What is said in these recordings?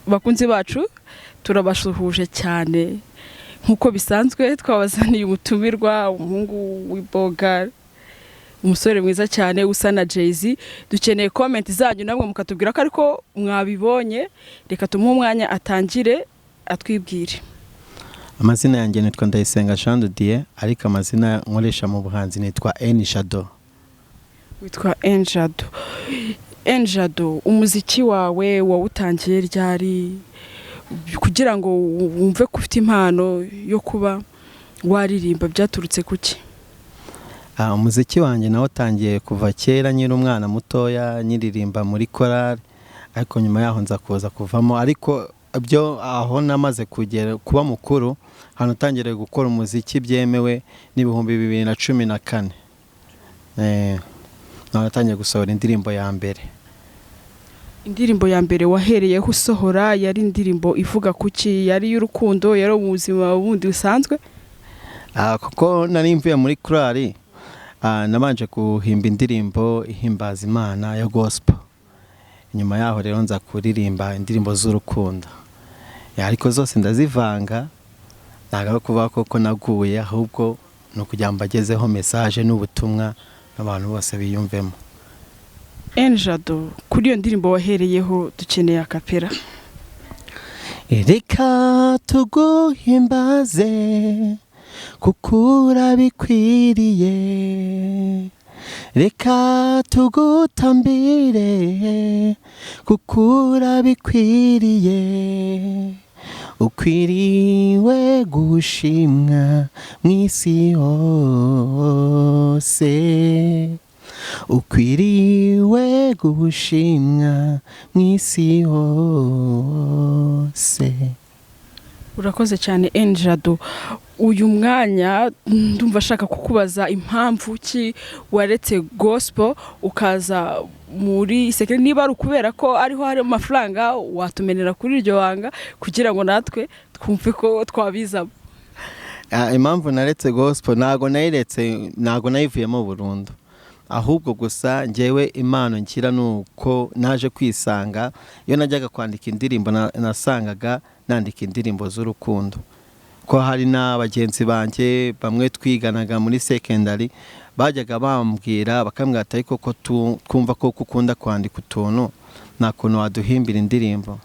bakunzi bacu turabashuhuje cyane nkuko bisanzwe twabazaniye umutumirwa umuhungu w'iboga umusore mwiza cyane usa na Jay-Z dukeneye comment zanyu namwe mukatubwira ko ariko mwabibonye reka tumuhe umwanya atangire atwibwire. Amazina yanjye nitwa Ndayisenga Jado ariko amazina nkoresha mu buhanzi nitwa Jado. Witwa Jado. Jado, umuziki wawe wawutangiye ryari kugira ngo wumve ko ufite impano yo kuba waririmba byaturutse kuki? Umuziki wanjye nawo tangiye kuva kera nyiri umwana mutoya nyiririmba muri korali ariko nyuma yaho nza kuza kuvamo ariko byo aho namaze kugera kuba mukuru hano tangire gukora umuziki byemewe n'ibihumbi 2014 natangiye gusohora indirimbo ya mbere. Indirimbo ya mbere wahereyeho usohora yari indirimbo ivuga kuki? Yari y'urukundo, yari ubuzima bundi busanzwe? Kuko nari mvuye muri korali nabanje guhimba indirimbo ihimbaza Imana ya gospel. Nyuma yaho rero nza kuririmba indirimbo z'urukundo. Ariko zose ndazivanga ntago kuvuga ko naguye ahubwo no kugira mbagezeho message n'ubutumwa n'abantu bose biyumvemo. Jado, kuri iyo ndirimbo wahereyeho dukeneye akapera. Reka tuguhimbaze kukura bikwiriye, reka tugutambire kukura bikwiriye, ukwiriwe gushimwa mw'isi hose, ukwiriwe gushimwa mw'isi hose. Urakoze cyane Jado. Uyu mwanya ndumva ashaka kukubaza impamvu ki waretse gospel ukaza muri sekere, niba ari ukubera ko ariho hari amafaranga watumenera kuri iryo wanga kugira ngo natwe twumve ko twabizamo. Impamvu naretse gospel nago nayivuyemo burundu, ahubwo gusa njyewe impano nkira nuko naje kwisanga iyo najyaga kwandika indirimbo nasangaga nandika indirimbo z'urukundo. Ko hari n'abagenzi banjye bamwe twiganaga muri secondary bajyaga bambwira bakambwira ati koko twumva ko ukunda kwandika utuntu nta kuntu waduhimbira indirimbo.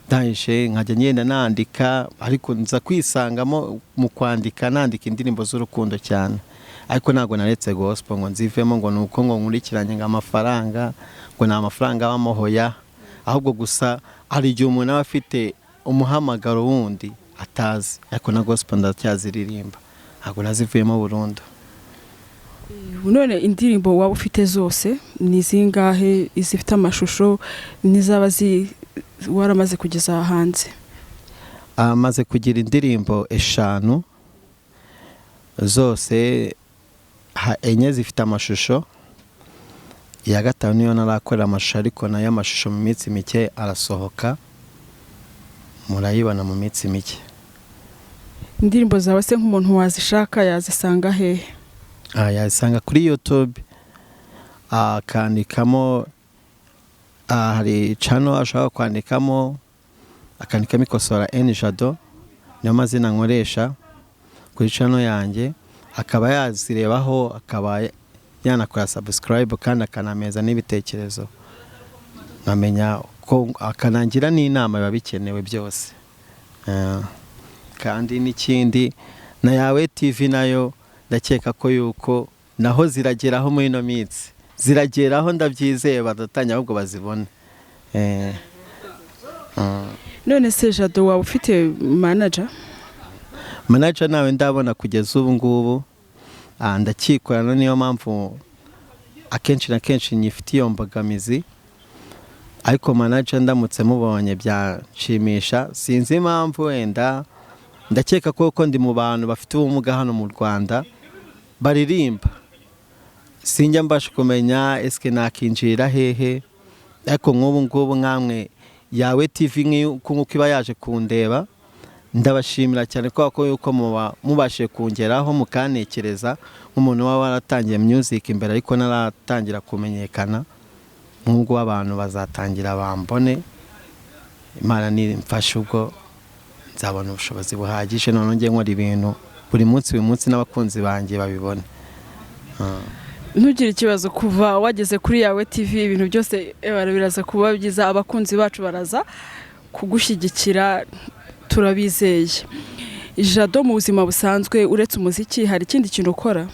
Ndahishe nkajya ngenda nandika ariko nza kwisangamo mu kwandika nandika indirimbo z'urukundo cyane. Ariko ntago naretse gospel ngo nzivemo ngo nuko ngo nkurikiranye ng'amafaranga ngo nta mafaranga bamuhoya, ahubwo gusa hari igihe umuntu aba afite umuhamagaro wundi atazi, ariko na gospel ndacyaziririmba ntago nazivuyemo burundu. None indirimbo waba ufite zose ni zingahe? Izifite amashusho n'izaba waramaze kugeza hanze? Maze kugira indirimbo 5 zose, 4 zifite amashusho, iya gatanu niyo narakorera amashusho ariko nayo amashusho mu minsi mike arasohoka murayibona mu minsi mike. Indirimbo zawe se nk'umuntu wazishaka yazisanga hehe? Yazisanga kuri YouTube, akandikamo hari channel ashaka kwandikamo akandikamo ikosora Jado niyo mazina nkoresha kuri channel yanjye, akaba yazirebaho akaba yanakora subscribe kandi akanameza n'ibitekerezo nkamenya ko akanangira n'inama biba bikenewe byose. Kandi n'ikindi na yawe TV nayo ndakeka ko yuko naho zirageraho muri no minsi zirageraho ndabyizeye badatanya ahubwo bazibone. None se Jado waba ufite manager? Manager nawe ndabona kugeza ubu ngubu ndakikorana, niyo mpamvu akenshi na kenshi nyifite iyo mbogamizi, ariko manager ndamutse mubonye byanshimisha. Sinzi impamvu wenda ndakeka ko ndi mu bantu bafite ubumuga hano mu Rwanda baririmba, sinjya mbasha kumenya eske nakinjira hehe, ariko nk'ubu ngubu nkamwe yawe TV nk'uko iba yaje kundeba ndabashimira cyane ko yuko mubashe kungeraho mukanekereza nk'umuntu waba waratangiye music imbere ariko naratangira kumenyekana, nk'ubwo abantu bazatangira bambone imana nimfasha ubwo nzabona ubushobozi buhagije none ngiye nkora ibintu buri munsi n'abakunzi banjye babibona. Ntugire ikibazo kuva wageze kuri yawe TV ibintu byose biraza kuba byiza, abakunzi bacu baraza kugushyigikira turabizeye. Jado, mu buzima busanzwe uretse umuziki hari ikindi kintu ukora?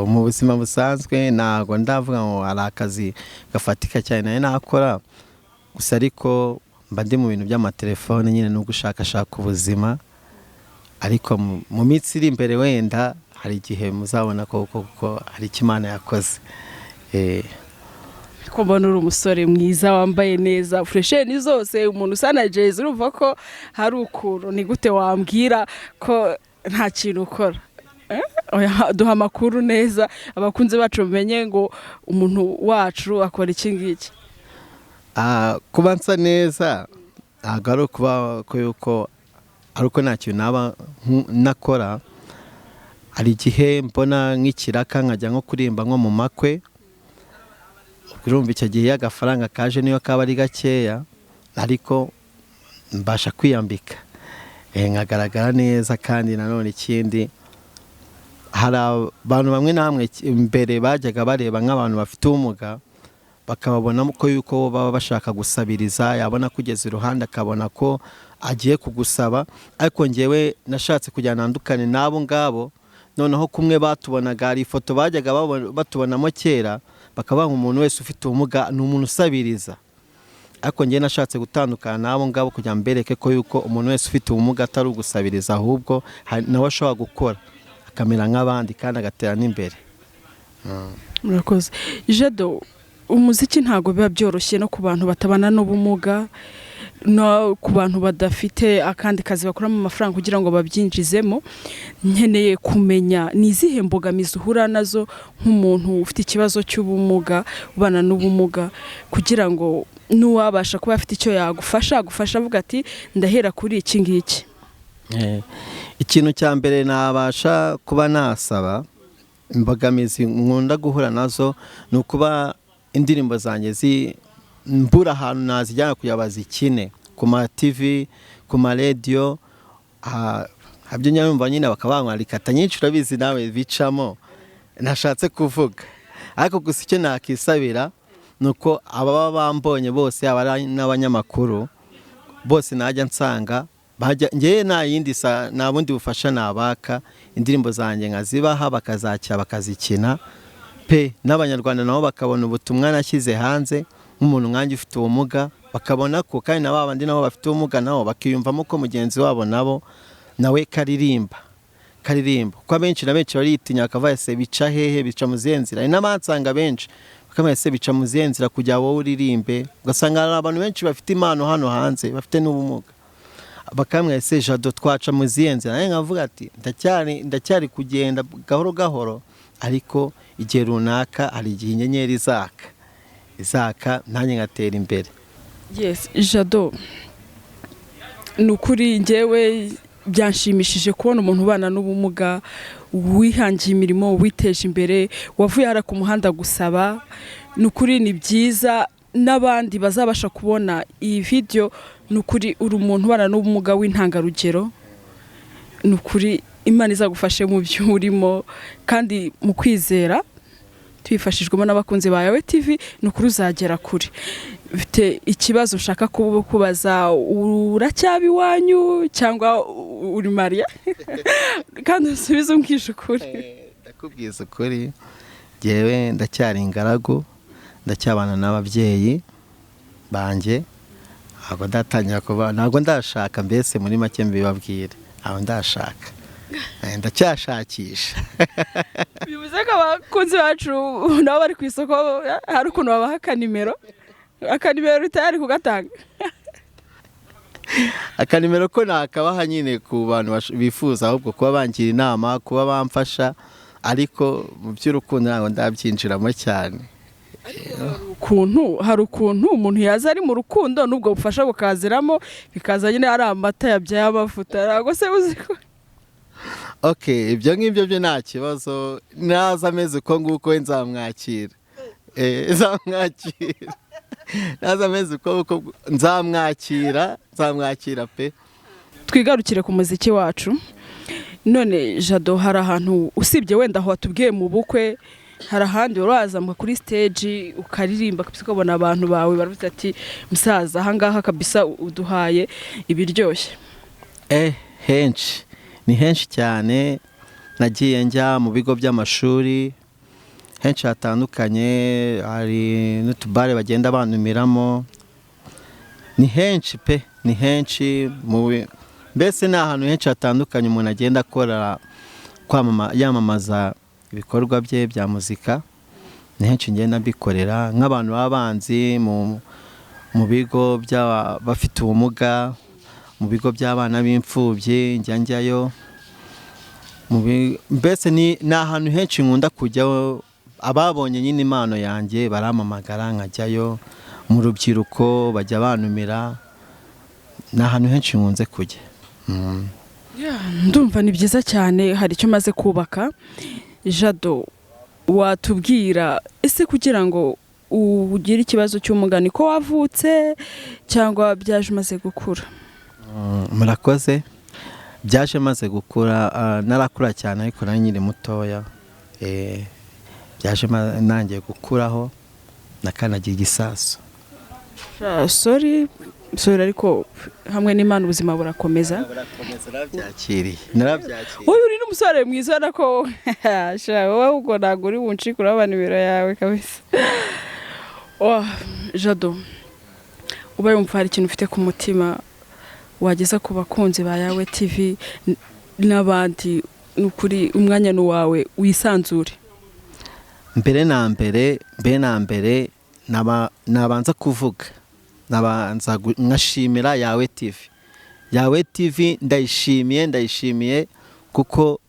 Mu buzima busanzwe ntago ndavuga ngo ari akazi gafatika cyane nakora, gusa ariko mba ndi mu bintu by'amatelefone nyine no gushakashaka ubuzima, ariko mu minsi iri imbere wenda hari igihe muzabona kuko hari ikimana yakoze. Ko mbona uri umusore mwiza wambaye neza fresheni zose, umuntu usana Jado, urumva ko hari ukuntu. Ni gute wambwira ko nta kintu ukora? Duha amakuru neza abakunzi bacu bamenye ngo umuntu wacu akora iki ngiki. Kuba nsa neza ntabwo ari ukuba yuko ari uko nta kintu naba nakora. Hari igihe mbona nk'ikiraka nkajya nko kurimba nko mu makwe, urumva icyo gihe agafaranga kaje niyo kaba ari gakeya, ariko mbasha kwiyambika nkagaragara neza. Kandi nanone ikindi, hari abantu bamwe namwe imbere bajyaga bareba nk'abantu bafite ubumuga, bakababona ko yuko baba bashaka gusabiriza, yabona kugeza iruhande akabona ko agiye kugusaba. Ariko ngewe nashatse kujya nandukane n'abo ngabo, noneho kumwe batubonaga, hari ifoto bajyaga batubonamo kera, bakaba umuntu wese ufite ubumuga ni umuntu usabiriza. Ariko ngewe nashatse gutandukana n'abo ngabo kugira mbereke ko yuko umuntu wese ufite ubumuga atari ugusabiriza, ahubwo nawe ashobora gukora akamera nk'abandi kandi agatera n'imbere. Murakoze. Jado, umuziki ntago biba byoroshye no ku bantu batabana n'ubumuga, no ku bantu badafite akandi kazi bakuramo amafaranga kugira ngo babyinjizemo. Nkeneye kumenya ni izihe mbogamizi uhura nazo nk'umuntu ufite ikibazo cy'ubumuga, ubana n'ubumuga, kugira ngo n'uwabasha kuba afite icyo yagufasha avuga ati ndahera kuri iki ngiki. Ikintu cya mbere nabasha kuba nasaba, imbogamizi nkunda guhura nazo, ni ukuba indirimbo zanjye mbura ahantu nazijyana kugira bazikine ku ma TV, ku ma radio. Habyo nyamva nyine bakaba rikata nyinshi, urabizi nawe bicamo nashatse kuvuga. Ariko gusa icyo nakisabira nuko ababa bambonye bose, n'abanyamakuru bose najya nsanga ngewe nta bundi bufasha nabaka, indirimbo zanjye nkazibaha bakazakira bakazikina pe, n'abanyarwanda nabo bakabona ubutumwa nashyize hanze nk'umuntu nkanjye ufite ubumuga, bakabona ko kandi na babandi nabo bafite ubumuga nabo bakiyumvamo ko mugenzi wabo nabo nawe karirimba. Kuko abenshi na benshi baritinya, bakavuga ese bica hehe, bica mu zihe nzira. Hari n'abansanga benshi bakavuga ese bica mu zihe nzira kugira wowe uririmbe, ugasanga hari abantu benshi bafite impano hano hanze bafite n'ubumuga, bakamwe ese Jado twaca mu zihe nzira. Nawe nkavuga ati ndacyari kugenda gahoro gahoro, ariko igihe runaka hari igihe inyenyeri izaka nanjye ngatera imbere. Yes, Jado, nukuri ngewe byanshimishije kubona umuntu ubana n'ubumuga wihangiye imirimo, witeje imbere, wavuye hara ku muhanda gusaba. Nukuri ni byiza, n'abandi bazabasha kubona iyi video. Nukuri uri umuntu ubana n'ubumuga w'intangarugero. Nukuri Imana izagufashe mu byo urimo, kandi mu kwizera twifashijwemo n'abakunzi ba yawe TV, nukuri uzagera kure. Mfite ikibazo nshaka kubaza, uracyabi iwanyu cyangwa uri Maria? Kandi usubize umbwishe ukuri. Ndakubwiza ukuri, ngewe ndacyari ingaragu, ndacyabana n'ababyeyi banjye, ntabwo ndashaka, mbese muri make mbibabwire, aho ndashaka, ndacyashakisha. Bivuze ko abakunzi bacu nabo bari ku isoko, hari ukuntu babaha akanimero utari kugatanga. Akanimero ko nakabaha nyine ku bantu bifuza ahubwo kuba bangira inama, kuba bamfasha, ariko mu by'urukundo ntabwo ndabyinjiramo cyane. Hari ukuntu umuntu yaza ari mu rukundo n'ubwo bufasha bukaziramo, bikaza nyine ari amata yabyaye amavuta. Ntabwo se uzi ko Okay, ibyo ngibyo byo nta kibazo, naza ameze uko nguko nzamwakira. Nzamwakira. naza ameze uko nzamwakira pe. Twigarukire ku muziki wacu. None Jado, hari ahantu usibye wenda aho watubwiye mu bukwe, hari ahandi urazamuka kuri stage ukaririmba kabisa ukabona abantu bawe baravuze ati musaza ahangaha kabisa uduhaye ibiryoshye? Henshi, ni henshi cyane. Nagiye njya mu bigo by'amashuri henshi hatandukanye, hari n'utubare bagenda banumiramo. Ni henshi pe, ni henshi. Mbese ni ahantu henshi hatandukanye umuntu agenda akora yamamaza ibikorwa bye bya muzika. Ni henshi ngenda mbikorera nk'abantu b'abanzi mu bigo by'abafite ubumuga, mu bigo by'abana b'imfubyi njyayo. Mbese ni ahantu henshi nkunda kujyaho. Ababonye nyine impano yanjye baramamagara nkajyayo. Mu rubyiruko bajya banumira. Ni ahantu henshi nkunze kujya. Ndumva ni byiza cyane. Hari icyo maze kubaka. Jado, watubwira ese kugira ngo ugire ikibazo cy'umugani ko wavutse cyangwa byaje umaze gukura? Murakoze. Byaje maze gukura, narakura cyane ariko nari nyiri mutoya. Byaje nangiye gukuraho nakanagira igisasu. Sorry ariko hamwe n'Imana ubuzima burakomeza. Narabyakiriye. Wowe uri n'umusore mwiza nako wowe ubwo ntabwo uri buncikura aba nimero yawe kabisa. Jado, ubaye umva hari ikintu ufite ku mutima wageza ku bakunzi ba Yawe TV n'abandi, n'ukuri umwanya n'uwawe wisanzure. Mbere na mbere nabanza kuvuga, nabanza nkashimira Yawe TV. Yawe TV ndayishimiye kuko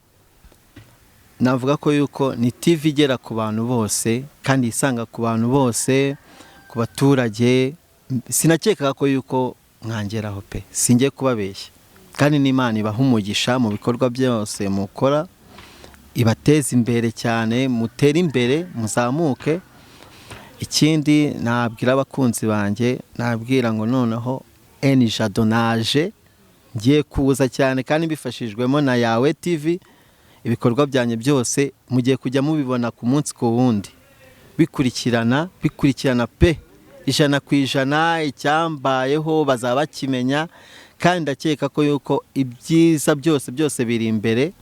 navuga ko yuko ni TV igera ku bantu bose kandi isanga ku bantu bose, ku baturage. Sinakekaga ko yuko mwangeraho pe, singiye kubabeshya. Kandi n'Imana ibaha umugisha mu bikorwa byose mukora, ibateze imbere cyane, mutere imbere, muzamuke. Ikindi nabwira abakunzi banjye, nabwira ngo noneho Jado naje ngiye kuza cyane kandi bifashijwemo na Yawe TV. Ibikorwa byanjye byose mugiye kujya mubibona ku munsi ku wundi, bikurikirana pe, 100%. Icyambayeho bazaba kimenya kandi ndakeka ko yuko ibyiza byose biri imbere.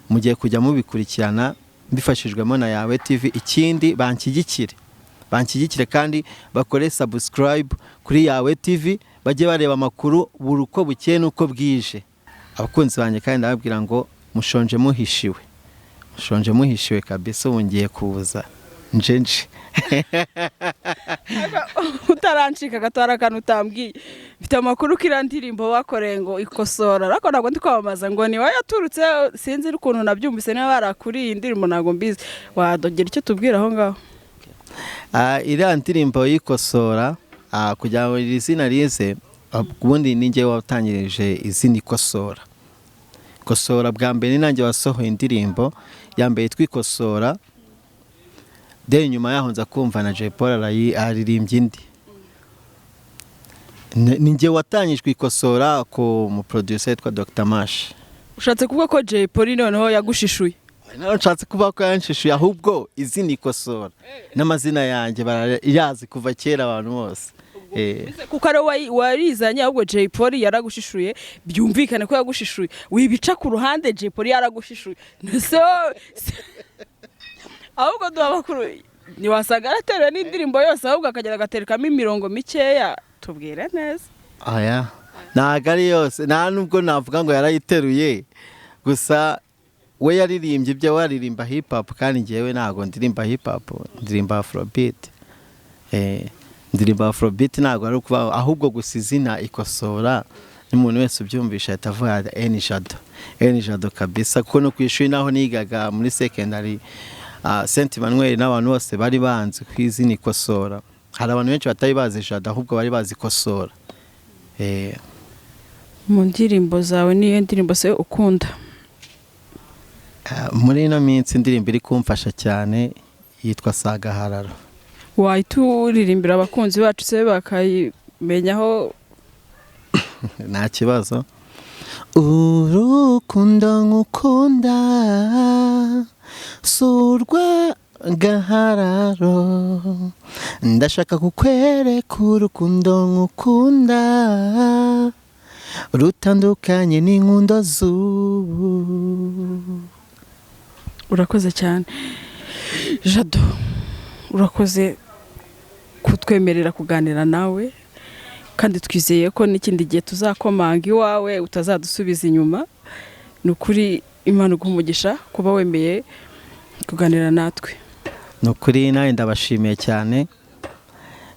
Mugiye kujya mubikurikirana bifashijwemo na Yawe TV. Ikindi banshyigikire kandi bakore subscribe kuri Yawe TV, bajye bareba amakuru buri uko bukeye n'uko bwije. Abakunzi banjye kandi ndababwira ngo mushonje muhishiwe kabisa. Wongeye kuza njenje. Utarancika gatwara kantu utambwiye. Mfite amakuru kira ndirimbo bakoreye ngo ikosora. Ariko ntabwo ndi kwamamaza ngo ni wayaturutse, sinzi ukuntu nabyumvise niba barakuri indirimbo ntabwo mbizi. Wadogera icyo tubwira aho ngaho? Iriya ndirimbo y'ikosora, kugira ngo iri zina rize, ubundi ninjye watangije izina ikosora. Ikosora bwa mbere ni nanjye wasohoye indirimbo ya mbere yitwa Ikosora. Nyuma yaho nza kumva na Jado aririmbye indi. Ninjye watangijwe Ikosora ku mu producer yitwa Dr. Mash. Ushatse kuvuga ko Jado noneho yagushishuye? Naro nshatse kuvuga ko yanshishuye, ahubwo izina Ikosora n'amazina yanjye barayazi kuva kera abantu bose. Kuko ari warizanye, ahubwo Jado yaragushishuye, byumvikane ko yagushishuye. Wibica ku ruhande Jado yaragushishuye. Ahubwo duhabakuru niwasaga araterera n'indirimbo yose, ahubwo akagera agaterekamo imirongo mikeya. Tubwire neza. Ntago ari yose, nta nubwo navuga ngo yarayiteruye. Gusa we yaririmbye ibyo waririmba hip hop, kandi njyewe ntago ndirimba hip hop, ndirimba afrobeat. Ndirimba afrobeat ntago ari ukuvuga, ahubwo gusa izina Ikosora n'umuntu wese ubyumvisha atavuga Jado kabisa. Kuko no kwishuri naho nigaga muri secondary Saint Emmanuel n'abantu bose bari banzi ku izina Ikosora. Hari abantu benshi batari bazi Jado, ahubwo bari bazi Ikosora. Mu ndirimbo zawe niyo ndirimbo se ukunda? Muri ino minsi indirimbo iri kumfasha cyane yitwa Sagahararo. wayituririmbira abakunzi bacu se bakayimenyaho? nta kibazo. Urukundo ngukunda surwa gahararo, ndashaka kukwereka urukundo ngukunda rutandukanye n'inkundo z'ubu. Urakoze cyane Jado, urakoze kutwemerera kuganira nawe, kandi twizeye ko n'ikindi gihe tuzakomanga iwawe utazadusubiza inyuma. Ni ukuri Imana iguha umugisha kuba wemeye kuganira natwe. Ni ukuri nawe ndabashimiye cyane,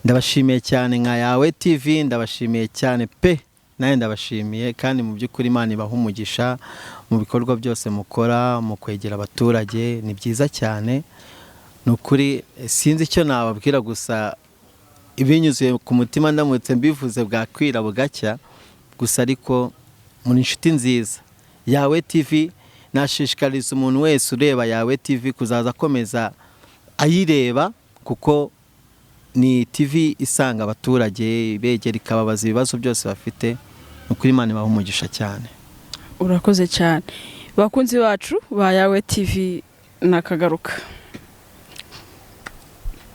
ndabashimiye cyane nka Yawe TV, ndabashimiye cyane pe, nawe ndabashimiye, kandi mu by'ukuri Imana ibaha umugisha mu bikorwa byose mukora mu kwegera abaturage, ni byiza cyane. Ni ukuri sinzi icyo nababwira, gusa ibinyuzuye ku mutima ndamutse mbivuze bwakwira bugacya, gusa ariko muri inshuti nziza Yawe TV. Nashishikariza umuntu wese ureba Yawe TV kuzaza akomeza ayireba, kuko ni TV isanga abaturage, begera ikababaza ibibazo byose bafite. Ni ukuri Imana ibaha umugisha cyane. Urakoze cyane bakunzi bacu ba Yawe TV, nakagaruka.